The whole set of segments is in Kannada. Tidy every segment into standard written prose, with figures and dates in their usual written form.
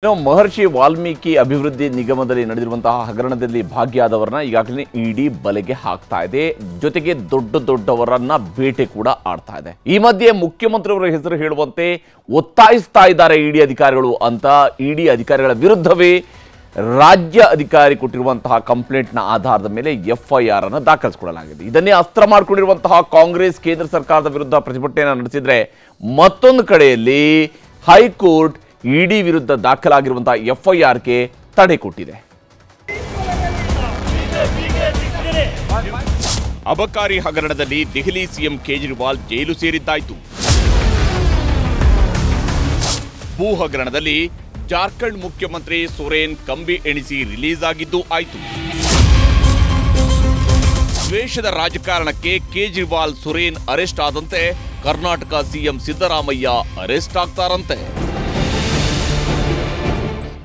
ಮಹರ್ಷಿ ವಾಲ್ಮೀಕಿ ಅಭಿವೃದ್ಧಿ ನಿಗಮದಲ್ಲಿ ನಡೆದಿರುವಂತಹ ಹಗರಣದಲ್ಲಿ ಭಾಗಿಯಾದವರನ್ನ ಈಗಾಗಲೇ ಇಡಿ ಬಲೆಗೆ ಹಾಕ್ತಾ ಇದೆ. ಜೊತೆಗೆ ದೊಡ್ಡವರನ್ನ ಬೇಟೆ ಕೂಡ ಆಡ್ತಾ ಇದೆ. ಈ ಮಧ್ಯೆ ಮುಖ್ಯಮಂತ್ರಿಯವರ ಹೆಸರು ಹೇಳುವಂತೆ ಒತ್ತಾಯಿಸ್ತಾ ಇದ್ದಾರೆ ಇಡಿ ಅಧಿಕಾರಿಗಳು ಅಂತ. ಇಡಿ ಅಧಿಕಾರಿಗಳ ವಿರುದ್ಧವೇ ರಾಜ್ಯ ಅಧಿಕಾರಿ ಕೊಟ್ಟಿರುವಂತಹ ಕಂಪ್ಲೇಂಟ್ನ ಆಧಾರದ ಮೇಲೆ ಎಫ್ಐಆರ್ ಅನ್ನು ದಾಖಲಿಸಿಕೊಳ್ಳಲಾಗಿದೆ. ಇದನ್ನೇ ಅಸ್ತ್ರ ಮಾಡಿಕೊಂಡಿರುವಂತಹ ಕಾಂಗ್ರೆಸ್ ಕೇಂದ್ರ ಸರ್ಕಾರದ ವಿರುದ್ಧ ಪ್ರತಿಭಟನೆಯನ್ನು ನಡೆಸಿದ್ರೆ, ಮತ್ತೊಂದು ಕಡೆಯಲ್ಲಿ ಹೈಕೋರ್ಟ್ ಇಡಿ ವಿರುದ್ಧ ದಾಖಲಾಗಿರುವಂತಹ ಎಫ್ಐಆರ್ಗೆ ತಡೆ ಕೊಟ್ಟಿದೆ. ಅಬಕಾರಿ ಹಗರಣದಲ್ಲಿ ದೆಹಲಿ ಸಿಎಂ ಕೇಜ್ರಿವಾಲ್ ಜೈಲು ಸೇರಿದ್ದಾಯಿತು. ಭೂ ಹಗರಣದಲ್ಲಿ ಜಾರ್ಖಂಡ್ ಮುಖ್ಯಮಂತ್ರಿ ಸೊರೇನ್ ಕಂಬಿ ಎಣಿಸಿ ರಿಲೀಸ್ ಆಗಿದ್ದು ಆಯಿತು. ದ್ವೇಷದ ರಾಜಕಾರಣಕ್ಕೆ ಕೇಜ್ರಿವಾಲ್ ಸೊರೇನ್ ಅರೆಸ್ಟ್ ಆದಂತೆ ಕರ್ನಾಟಕ ಸಿಎಂ ಸಿದ್ದರಾಮಯ್ಯ ಅರೆಸ್ಟ್ ಆಗ್ತಾರಂತೆ.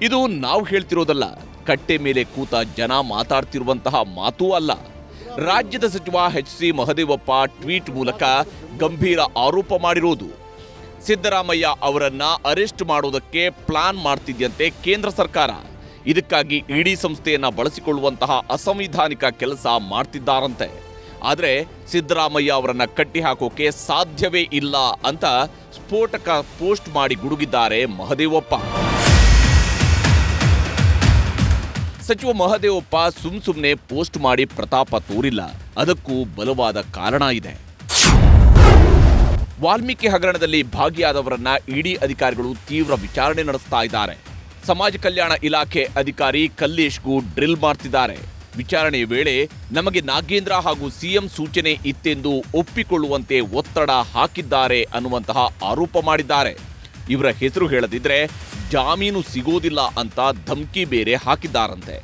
ಇದು ನಾವು ಹೇಳ್ತಿರೋದಲ್ಲ, ಕಟ್ಟೆ ಮೇಲೆ ಕೂತ ಜನ ಮಾತಾಡ್ತಿರುವಂತಹ ಮಾತೂ ಅಲ್ಲ. ರಾಜ್ಯದ ಸಚಿವ ಎಚ್ ಸಿ ಮಹದೇವಪ್ಪ ಟ್ವೀಟ್ ಮೂಲಕ ಗಂಭೀರ ಆರೋಪ ಮಾಡಿರುವುದು. ಸಿದ್ದರಾಮಯ್ಯ ಅವರನ್ನ ಅರೆಸ್ಟ್ ಮಾಡೋದಕ್ಕೆ ಪ್ಲಾನ್ ಮಾಡ್ತಿದ್ಯಂತೆ ಕೇಂದ್ರ ಸರ್ಕಾರ. ಇದಕ್ಕಾಗಿ ಇಡಿ ಸಂಸ್ಥೆಯನ್ನ ಬಳಸಿಕೊಳ್ಳುವಂತಹ ಅಸಂವಿಧಾನಿಕ ಕೆಲಸ ಮಾಡ್ತಿದ್ದಾರಂತೆ. ಆದರೆ ಸಿದ್ದರಾಮಯ್ಯ ಅವರನ್ನ ಕಟ್ಟಿ ಹಾಕೋಕೆ ಸಾಧ್ಯವೇ ಇಲ್ಲ ಅಂತ ಸ್ಫೋಟಕ ಪೋಸ್ಟ್ ಮಾಡಿ ಗುಡುಗಿದ್ದಾರೆ ಮಹದೇವಪ್ಪ. ಸಚಿವ ಮಹದೇವಪ್ಪ ಸುಮ್ನೆ ಪೋಸ್ಟ್ ಮಾಡಿ ಪ್ರತಾಪ ತೋರಿಲ್ಲ. ಅದಕ್ಕೂ ಬಲವಾದ ಕಾರಣ ಇದೆ. ವಾಲ್ಮೀಕಿ ಹಗರಣದಲ್ಲಿ ಭಾಗಿಯಾದವರನ್ನ ಇಡಿ ಅಧಿಕಾರಿಗಳು ತೀವ್ರ ವಿಚಾರಣೆ ನಡೆಸ್ತಾ ಇದ್ದಾರೆ. ಸಮಾಜ ಕಲ್ಯಾಣ ಇಲಾಖೆ ಅಧಿಕಾರಿ ಕಲ್ಲೇಶ್ಗೂ ಡ್ರಿಲ್ ಮಾಡ್ತಿದ್ದಾರೆ. ವಿಚಾರಣೆಯ ವೇಳೆ ನಮಗೆ ನಾಗೇಂದ್ರ ಹಾಗೂ ಸಿಎಂ ಸೂಚನೆ ಇತ್ತೆಂದು ಒಪ್ಪಿಕೊಳ್ಳುವಂತೆ ಒತ್ತಡ ಹಾಕಿದ್ದಾರೆ ಅನ್ನುವಂತಹ ಆರೋಪ ಮಾಡಿದ್ದಾರೆ. ಇವರ ಹೆಸರು ಹೇಳದಿದ್ರೆ ಜಾಮೀನು ಸಿಗೋದಿಲ್ಲ ಅಂತ ಧಮಕಿ ಬೇರೆ ಹಾಕಿದ್ದಾರಂತೆ.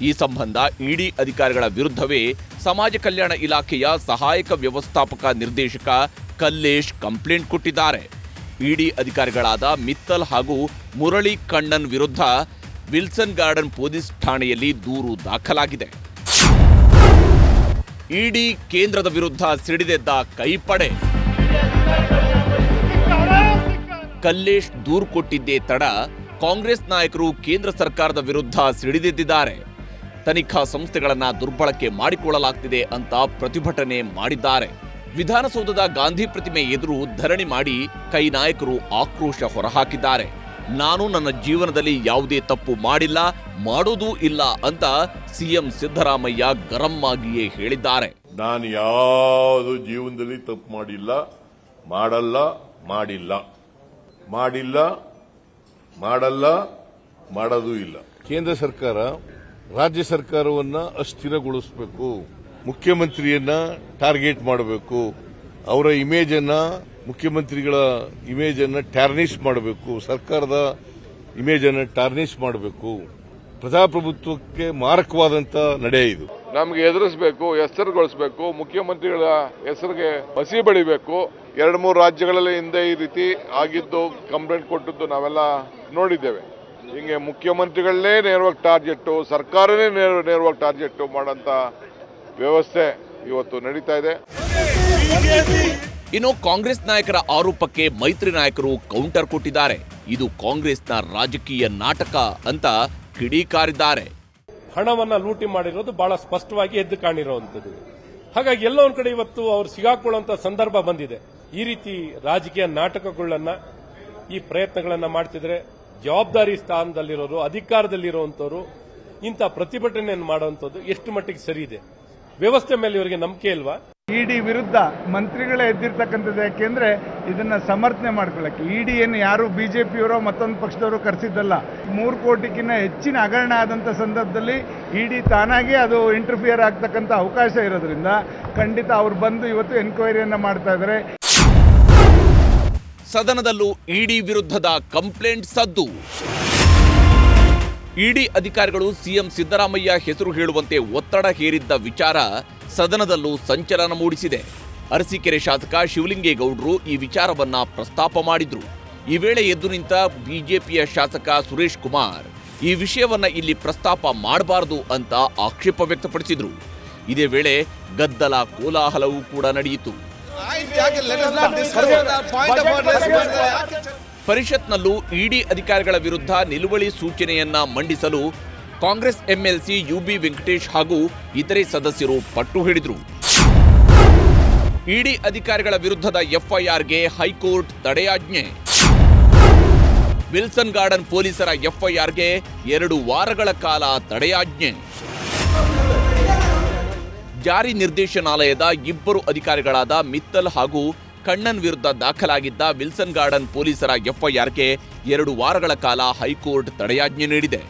ಈ ಸಂಬಂಧ ಇಡಿ ಅಧಿಕಾರಿಗಳ ವಿರುದ್ಧವೇ ಸಮಾಜ ಕಲ್ಯಾಣ ಇಲಾಖೆಯ ಸಹಾಯಕ ವ್ಯವಸ್ಥಾಪಕ ನಿರ್ದೇಶಕ ಕಲ್ಲೇಶ್ ಕಂಪ್ಲೇಂಟ್ ಕೊಟ್ಟಿದ್ದಾರೆ. ಇಡಿ ಅಧಿಕಾರಿಗಳಾದ ಮಿತ್ತಲ್ ಹಾಗೂ ಮುರಳಿ ಕಣ್ಣನ್ ವಿರುದ್ಧ ವಿಲ್ಸನ್ ಗಾರ್ಡನ್ ಪೊಲೀಸ್ ಠಾಣೆಯಲ್ಲಿ ದೂರು ದಾಖಲಾಗಿದೆ. ಇಡಿ ಕೇಂದ್ರದ ವಿರುದ್ಧ ಸಿಡಿದೆದ್ದ ಕೈಪಡೆ. ಕಲ್ಲೇಶ್ ದೂರು ಕೊಟ್ಟಿದ್ದೇ ತಡ ಕಾಂಗ್ರೆಸ್ ನಾಯಕರು ಕೇಂದ್ರ ಸರ್ಕಾರದ ವಿರುದ್ಧ ಸಿಡಿದೆದ್ದಿದ್ದಾರೆ. ತನಿಖಾ ಸಂಸ್ಥೆಗಳನ್ನ ದುರ್ಬಳಕೆ ಮಾಡಿಕೊಳ್ಳಲಾಗ್ತಿದೆ ಅಂತ ಪ್ರತಿಭಟನೆ ಮಾಡಿದ್ದಾರೆ. ವಿಧಾನಸೌಧದ ಗಾಂಧಿ ಪ್ರತಿಮೆ ಎದುರು ಧರಣಿ ಮಾಡಿ ಕೈ ನಾಯಕರು ಆಕ್ರೋಶ ಹೊರಹಾಕಿದ್ದಾರೆ. ನಾನು ನನ್ನ ಜೀವನದಲ್ಲಿ ಯಾವುದೇ ತಪ್ಪು ಮಾಡಿಲ್ಲ, ಮಾಡೋದೂ ಇಲ್ಲ ಅಂತ ಸಿಎಂ ಸಿದ್ದರಾಮಯ್ಯ ಗರಂ ಆಗಿಯೇ ಹೇಳಿದ್ದಾರೆ. ನಾನು ಯಾವುದು ಜೀವನದಲ್ಲಿ ತಪ್ಪು ಮಾಡಿಲ್ಲ, ಮಾಡಲ್ಲ, ಮಾಡೋದೂ ಇಲ್ಲ. ಕೇಂದ್ರ ಸರ್ಕಾರ ರಾಜ್ಯ ಸರ್ಕಾರವನ್ನ ಅಸ್ಥಿರಗೊಳಿಸಬೇಕು, ಮುಖ್ಯಮಂತ್ರಿಯನ್ನ ಟಾರ್ಗೆಟ್ ಮಾಡಬೇಕು, ಅವರ ಮುಖ್ಯಮಂತ್ರಿಗಳ ಇಮೇಜ್ ಅನ್ನ ಟಾರ್ನಿಶ್ ಮಾಡಬೇಕು, ಸರ್ಕಾರದ ಇಮೇಜ್ ಅನ್ನ ಟಾರ್ನಿಶ್ ಮಾಡಬೇಕು. ಪ್ರಜಾಪ್ರಭುತ್ವಕ್ಕೆ ಮಾರಕವಾದಂತ ನಡೆ ಇದು. ನಮ್ಗೆ ಎದುರಿಸಬೇಕು, ಹೆಸರುಗೊಳಿಸಬೇಕು, ಮುಖ್ಯಮಂತ್ರಿಗಳ ಹೆಸರಿಗೆ ಹಸಿ ಬಳಿಬೇಕು. 2-3 ರಾಜ್ಯಗಳಲ್ಲಿ ಹಿಂದೆ ಈ ರೀತಿ ಆಗಿದ್ದು ಕಂಪ್ಲೇಂಟ್ ಕೊಟ್ಟಿದ್ದು ನಾವೆಲ್ಲ ನೋಡಿದ್ದೇವೆ. ಹಿಂಗೆ ಮುಖ್ಯಮಂತ್ರಿಗಳನ್ನೇ ನೇರವಾಗಿ ಟಾರ್ಗೆಟ್, ಸರ್ಕಾರನೇ ನೇರವಾಗಿ ಟಾರ್ಗೆಟ್ ಮಾಡೋಂಥ ವ್ಯವಸ್ಥೆ ಇವತ್ತು ನಡೀತಾ ಇದೆ. ಇನ್ನು ಕಾಂಗ್ರೆಸ್ ನಾಯಕರ ಆರೋಪಕ್ಕೆ ಮೈತ್ರಿ ನಾಯಕರು ಕೌಂಟರ್ ಕೊಟ್ಟಿದ್ದಾರೆ. ಇದು ಕಾಂಗ್ರೆಸ್ನ ರಾಜಕೀಯ ನಾಟಕ ಅಂತ ಕಿಡಿಕಾರಿದ್ದಾರೆ. ಹಣವನ್ನ ಲೂಟಿ ಮಾಡಿರೋದು ಬಹಳ ಸ್ಪಷ್ಟವಾಗಿ ಎದ್ದು ಕಾಣಿರುವಂತದ್ದು. ಹಾಗಾಗಿ ಎಲ್ಲ ಒಂದ್ ಕಡೆ ಇವತ್ತು ಅವರು ಸಿಗಾಕೊಳ್ಳುವಂತ ಸಂದರ್ಭ ಬಂದಿದೆ. ಈ ರೀತಿ ರಾಜಕೀಯ ನಾಟಕಗಳನ್ನ, ಈ ಪ್ರಯತ್ನಗಳನ್ನ ಮಾಡ್ತಿದ್ರೆ ಜವಾಬ್ದಾರಿ ಸ್ಥಾನದಲ್ಲಿರೋರು, ಅಧಿಕಾರದಲ್ಲಿರುವಂತವರು ಇಂಥ ಪ್ರತಿಭಟನೆಯನ್ನು ಮಾಡುವಂತದ್ದು ಎಷ್ಟು ಮಟ್ಟಿಗೆ ಸರಿ ಇದೆ? ವ್ಯವಸ್ಥೆ ಮೇಲೆ ಇವರಿಗೆ ನಂಬಿಕೆ ಇಲ್ವಾ? ಇಡಿ ವಿರುದ್ಧ ಮಂತ್ರಿಗಳೇ ಎದ್ದಿರ್ತಕ್ಕಂಥದ್ದು. ಯಾಕೆಂದ್ರೆ ಇದನ್ನ ಸಮರ್ಥನೆ ಮಾಡ್ಕೊಳ್ಳಕ್ಕೆ ಇಡಿಯನ್ನು ಯಾರು ಬಿಜೆಪಿಯವರೋ ಮತ್ತೊಂದು ಪಕ್ಷದವರು ಕರೆಸಿದ್ದಲ್ಲ. 3 ಕೋಟಿಗಿಂತ ಹೆಚ್ಚಿನ ಹಗರಣ ಆದಂತ ಸಂದರ್ಭದಲ್ಲಿ ಇಡಿ ತಾನಾಗಿ ಅದು ಇಂಟರ್ಫಿಯರ್ ಆಗ್ತಕ್ಕಂಥ ಅವಕಾಶ ಇರೋದ್ರಿಂದ ಖಂಡಿತ ಅವ್ರು ಬಂದು ಇವತ್ತು ಎನ್ಕ್ವೈರಿಯನ್ನ ಮಾಡ್ತಾ ಇದ್ದಾರೆ. ಸದನದಲ್ಲೂ ಇಡಿ ವಿರುದ್ಧದ ಕಂಪ್ಲೇಂಟ್ ಸದ್ದು. ಇಡಿ ಅಧಿಕಾರಿಗಳು ಸಿಎಂ ಸಿದ್ದರಾಮಯ್ಯ ಹೆಸರು ಹೇಳುವಂತೆ ಒತ್ತಡ ಹೇರಿದ್ದ ವಿಚಾರ ಸದನದಲ್ಲೂ ಸಂಚಲನ ಮೂಡಿಸಿದೆ. ಅರಸೀಕೆರೆ ಶಾಸಕ ಶಿವಲಿಂಗೇಗೌಡರು ಈ ವಿಚಾರವನ್ನ ಪ್ರಸ್ತಾಪ ಮಾಡಿದ್ರು. ಈ ವೇಳೆ ಎದ್ದು ನಿಂತ ಬಿಜೆಪಿಯ ಶಾಸಕ ಸುರೇಶ್ ಕುಮಾರ್ ಈ ವಿಷಯವನ್ನ ಇಲ್ಲಿ ಪ್ರಸ್ತಾಪ ಮಾಡಬಾರದು ಅಂತ ಆಕ್ಷೇಪ ವ್ಯಕ್ತಪಡಿಸಿದ್ರು. ಇದೇ ವೇಳೆ ಗದ್ದಲ ಕೋಲಾಹಲವೂ ಕೂಡ ನಡೆಯಿತು. ಪರಿಷತ್ನಲ್ಲೂ ಇಡಿ ಅಧಿಕಾರಿಗಳ ವಿರುದ್ಧ ನಿಲುವಳಿ ಸೂಚನೆಯನ್ನ ಮಂಡಿಸಲು ಕಾಂಗ್ರೆಸ್ ಎಂಎಲ್ಸಿ ಯುಬಿ ವೆಂಕಟೇಶ್ ಹಾಗೂ ಇತರೆ ಸದಸ್ಯರು ಪಟ್ಟು ಹಿಡಿದರು. ಇಡಿ ಅಧಿಕಾರಿಗಳ ವಿರುದ್ಧದ ಎಫ್ಐಆರ್ಗೆ ಹೈಕೋರ್ಟ್ ತಡೆಯಾಜ್ಞೆ. ವಿಲ್ಸನ್ ಗಾರ್ಡನ್ ಪೊಲೀಸರ ಎಫ್ಐಆರ್ಗೆ 2 ವಾರಗಳ ಕಾಲ ತಡೆಯಾಜ್ಞೆ. ಜಾರಿ ನಿರ್ದೇಶನಾಲಯದ 2 ಅಧಿಕಾರಿಗಳಾದ ಮಿತ್ತಲ್ ಹಾಗೂ ಕಣ್ಣನ್ ವಿರುದ್ಧ ದಾಖಲಾಗಿದ್ದ ವಿಲ್ಸನ್ ಗಾರ್ಡನ್ ಪೊಲೀಸರ ಎಫ್ಐಆರ್ಗೆ 2 ವಾರಗಳ ಕಾಲ ಹೈಕೋರ್ಟ್ ತಡೆಯಾಜ್ಞೆ ನೀಡಿದೆ.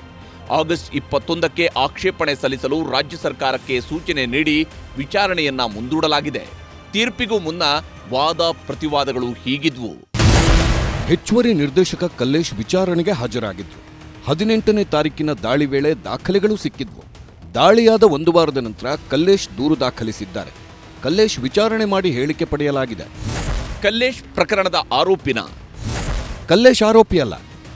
ಆಗಸ್ಟ್ 21ಕ್ಕೆ ಆಕ್ಷೇಪಣೆ ಸಲ್ಲಿಸಲು ರಾಜ್ಯ ಸರ್ಕಾರಕ್ಕೆ ಸೂಚನೆ ನೀಡಿ ವಿಚಾರಣೆಯನ್ನ ಮುಂದೂಡಲಾಗಿದೆ. ತೀರ್ಪಿಗೂ ಮುನ್ನ ವಾದ ಪ್ರತಿವಾದಗಳು ಹೀಗಿದ್ವು. ಹೆಚ್ಚುವರಿ ನಿರ್ದೇಶಕ ಕಲ್ಲೇಶ್ ವಿಚಾರಣೆಗೆ ಹಾಜರಾಗಿದ್ರು. 18ನೇ ತಾರೀಕಿನ ದಾಳಿ ವೇಳೆ ದಾಖಲೆಗಳು ಸಿಕ್ಕಿದ್ವು. ದಾಳಿಯಾದ 1 ವಾರದ ನಂತರ ಕಲ್ಲೇಶ್ ದೂರು ದಾಖಲಿಸಿದ್ದಾರೆ. ಕಲ್ಲೇಶ್ ವಿಚಾರಣೆ ಮಾಡಿ ಹೇಳಿಕೆ ಪಡೆಯಲಾಗಿದೆ. ಕಲ್ಲೇಶ್ ಪ್ರಕರಣದ ಆರೋಪಿನ ಕಲ್ಲೇಶ್ ಆರೋಪಿಯಲ್ಲ.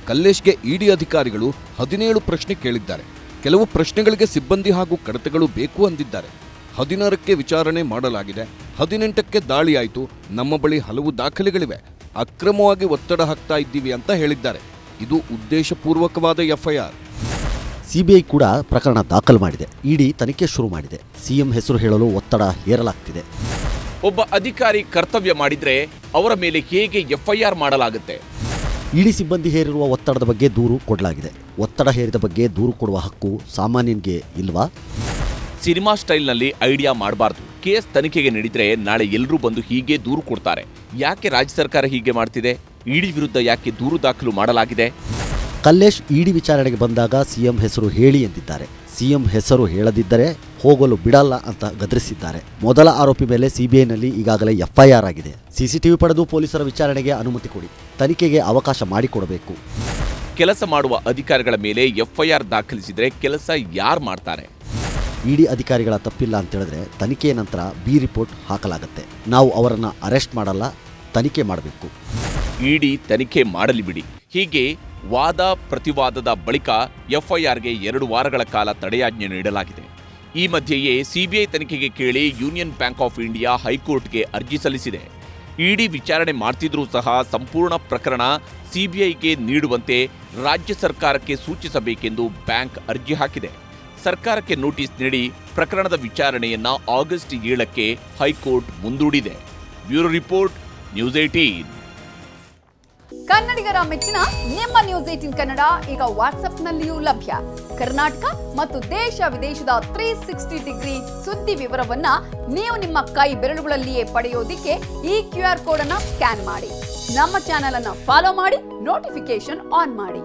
ಕಲ್ಲೇಶ್ಗೆ ಇಡಿ ಅಧಿಕಾರಿಗಳು 17 ಪ್ರಶ್ನೆ ಕೇಳಿದ್ದಾರೆ. ಕೆಲವು ಪ್ರಶ್ನೆಗಳಿಗೆ ಸಿಬ್ಬಂದಿ ಹಾಗೂ ಕಡತಗಳು ಬೇಕು ಅಂದಿದ್ದಾರೆ. 16ಕ್ಕೆ ವಿಚಾರಣೆ ಮಾಡಲಾಗಿದೆ. 18ಕ್ಕೆ ದಾಳಿಯಾಯಿತು. ನಮ್ಮ ಬಳಿ ಹಲವು ದಾಖಲೆಗಳಿವೆ. ಅಕ್ರಮವಾಗಿ ಒತ್ತಡ ಹಾಕ್ತಾ ಇದ್ದೀವಿ ಅಂತ ಹೇಳಿದ್ದಾರೆ. ಇದು ಉದ್ದೇಶಪೂರ್ವಕವಾದ ಎಫ್ಐಆರ್. ಸಿಬಿಐ ಕೂಡ ಪ್ರಕರಣ ದಾಖಲು ಮಾಡಿದೆ. ಇಡಿ ತನಿಖೆ ಶುರು ಮಾಡಿದೆ. ಸಿಎಂ ಹೆಸರು ಹೇಳಲು ಒತ್ತಡ ಹೇರಲಾಗ್ತಿದೆ. ಒಬ್ಬ ಅಧಿಕಾರಿ ಕರ್ತವ್ಯ ಮಾಡಿದ್ರೆ ಅವರ ಮೇಲೆ ಹೇಗೆ ಎಫ್ಐಆರ್ ಮಾಡಲಾಗುತ್ತೆ? ಇಡಿ ಸಿಬ್ಬಂದಿ ಹೇರಿರುವ ಒತ್ತಡದ ಬಗ್ಗೆ ದೂರು ಕೊಡಲಾಗಿದೆ. ಒತ್ತಡ ಹೇರಿದ ಬಗ್ಗೆ ದೂರು ಕೊಡುವ ಹಕ್ಕು ಸಾಮಾನ್ಯನಿಗೆ ಇಲ್ವಾ? ಸಿನಿಮಾ ಸ್ಟೈಲ್ನಲ್ಲಿ ಐಡಿಯಾ ಮಾಡಬಾರ್ದು. ಕೇಸ್ ತನಿಖೆಗೆ ನೀಡಿದ್ರೆ ನಾಳೆ ಎಲ್ಲರೂ ಬಂದು ಹೀಗೆ ದೂರು ಕೊಡ್ತಾರೆ. ಯಾಕೆ ರಾಜ್ಯ ಸರ್ಕಾರ ಹೀಗೆ ಮಾಡ್ತಿದೆ? ಇಡಿ ವಿರುದ್ಧ ಯಾಕೆ ದೂರು ದಾಖಲು ಮಾಡಲಾಗಿದೆ? ಕಲ್ಲೇಶ್ ಇಡಿ ವಿಚಾರಣೆಗೆ ಬಂದಾಗ ಸಿಎಂ ಹೆಸರು ಹೇಳಿ ಎಂದಿದ್ದಾರೆ. ಸಿಎಂ ಹೆಸರು ಹೇಳದಿದ್ದರೆ ಹೋಗಲು ಬಿಡಲ್ಲ ಅಂತ ಗದರಿಸಿದ್ದಾರೆ. ಮೊದಲ ಆರೋಪಿ ಮೇಲೆ ಸಿಬಿಐನಲ್ಲಿ ಈಗಾಗಲೇ ಎಫ್ಐಆರ್ ಆಗಿದೆ. ಸಿಸಿಟಿವಿ ಪಡೆದು ಪೊಲೀಸರ ವಿಚಾರಣೆಗೆ ಅನುಮತಿ ಕೊಡಿ. ತನಿಖೆಗೆ ಅವಕಾಶ ಮಾಡಿಕೊಡಬೇಕು. ಕೆಲಸ ಮಾಡುವ ಅಧಿಕಾರಿಗಳ ಮೇಲೆ ಎಫ್ಐಆರ್ ದಾಖಲಿಸಿದ್ರೆ ಕೆಲಸ ಯಾರು ಮಾಡ್ತಾರೆ? ಇಡಿ ಅಧಿಕಾರಿಗಳ ತಪ್ಪಿಲ್ಲ ಅಂತ ಹೇಳಿದ್ರೆ ತನಿಖೆಯ ನಂತರ ಬಿ ರಿಪೋರ್ಟ್ ಹಾಕಲಾಗುತ್ತೆ. ನಾವು ಅವರನ್ನು ಅರೆಸ್ಟ್ ಮಾಡಲ್ಲ, ತನಿಖೆ ಮಾಡಬೇಕು. ಇಡಿ ತನಿಖೆ ಮಾಡಲಿ ಬಿಡಿ. ಹೀಗೆ ವಾದ ಪ್ರತಿವಾದದ ಬಳಿಕ ಎಫ್ಐಆರ್ಗೆ 2 ವಾರಗಳ ಕಾಲ ತಡೆಯಾಜ್ಞೆ ನೀಡಲಾಗಿದೆ. ಈ ಮಧ್ಯೆಯೇ ಸಿಬಿಐ ತನಿಖೆಗೆ ಕೇಳಿ ಯೂನಿಯನ್ ಬ್ಯಾಂಕ್ ಆಫ್ ಇಂಡಿಯಾ ಹೈಕೋರ್ಟ್ಗೆ ಅರ್ಜಿ ಸಲ್ಲಿಸಿದೆ. ಇಡಿ ವಿಚಾರಣೆ ಮಾಡ್ತಿದ್ರೂ ಸಹ ಸಂಪೂರ್ಣ ಪ್ರಕರಣ ಸಿಬಿಐಗೆ ನೀಡುವಂತೆ ರಾಜ್ಯ ಸರ್ಕಾರಕ್ಕೆ ಸೂಚಿಸಬೇಕೆಂದು ಬ್ಯಾಂಕ್ ಅರ್ಜಿ ಹಾಕಿದೆ. ಸರ್ಕಾರಕ್ಕೆ ನೋಟಿಸ್ ನೀಡಿ ಪ್ರಕರಣದ ವಿಚಾರಣೆಯನ್ನ ಆಗಸ್ಟ್ 7ಕ್ಕೆ ಹೈಕೋರ್ಟ್ ಮುಂದೂಡಿದೆ. Bureau report, news 18. ಕನ್ನಡಿಗರ ಮೆಚ್ಚಿನ ನಿಮ್ಮ ನ್ಯೂಸ್ 18 ಕನ್ನಡ ಈಗ ವಾಟ್ಸ್ಆಪ್ನಲ್ಲಿಯೂ ಲಭ್ಯ. ಕರ್ನಾಟಕ ಮತ್ತು ದೇಶ ವಿದೇಶದ 360 ಡಿಗ್ರಿ ಸುದ್ದಿ ವಿವರವನ್ನ ನೀವು ನಿಮ್ಮ ಕೈ ಬೆರಳುಗಳಲ್ಲಿಯೇ ಪಡೆಯೋದಿಕ್ಕೆ ಈ QR ಕೋಡ್ ಅನ್ನು ಸ್ಕ್ಯಾನ್ ಮಾಡಿ. ನಮ್ಮ ಚಾನೆಲ್ ಅನ್ನು ಫಾಲೋ ಮಾಡಿ, ನೋಟಿಫಿಕೇಶನ್ ಆನ್ ಮಾಡಿ.